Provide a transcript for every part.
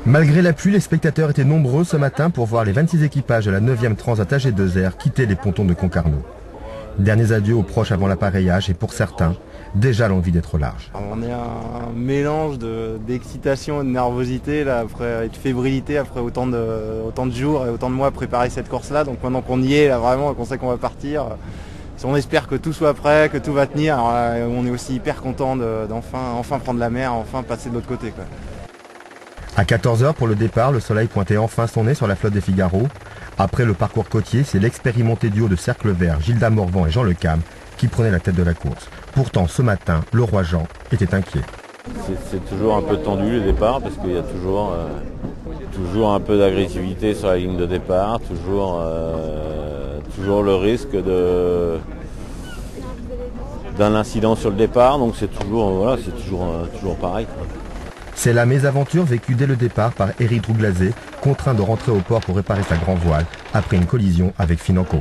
Malgré la pluie, les spectateurs étaient nombreux ce matin pour voir les 26 équipages de la 9e Transat AG2R quitter les pontons de Concarneau. Derniers adieux aux proches avant l'appareillage et pour certains, déjà l'envie d'être au large. On est un mélange d'excitation et de nervosité, là, après, et de fébrilité après autant de jours et autant de mois à préparer cette course-là. Donc maintenant qu'on y est, là, vraiment, qu'on sait qu'on va partir, on espère que tout soit prêt, que tout va tenir. Alors, là, on est aussi hyper content d'enfin prendre la mer, enfin passer de l'autre côté, quoi. À 14h pour le départ, le soleil pointait enfin son nez sur la flotte des Figaro. Après le parcours côtier, c'est l'expérimenté duo de Cercle Vert, Gilda Morvan et Jean Le Cam, qui prenait la tête de la course. Pourtant, ce matin, le roi Jean était inquiet. C'est toujours un peu tendu le départ parce qu'il y a toujours un peu d'agressivité sur la ligne de départ, toujours le risque d'un incident sur le départ, donc c'est toujours pareil. C'est la mésaventure vécue dès le départ par Éric Drouglazé, contraint de rentrer au port pour réparer sa grand voile après une collision avec Financo.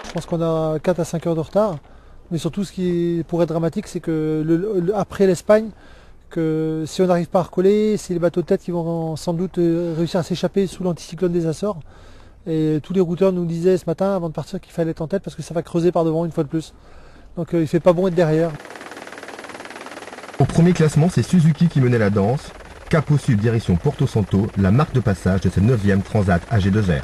Je pense qu'on a 4 à 5 heures de retard, mais surtout ce qui pourrait être dramatique, c'est que après l'Espagne, que si on n'arrive pas à recoller, c'est les bateaux de tête qui vont sans doute réussir à s'échapper sous l'anticyclone des Açores. Et tous les routeurs nous disaient ce matin avant de partir qu'il fallait être en tête parce que ça va creuser par devant une fois de plus. Donc il ne fait pas bon être derrière. Au premier classement, c'est Suzuki qui menait la danse. Cap au sud, direction Porto Santo, la marque de passage de cette 9e Transat AG2R.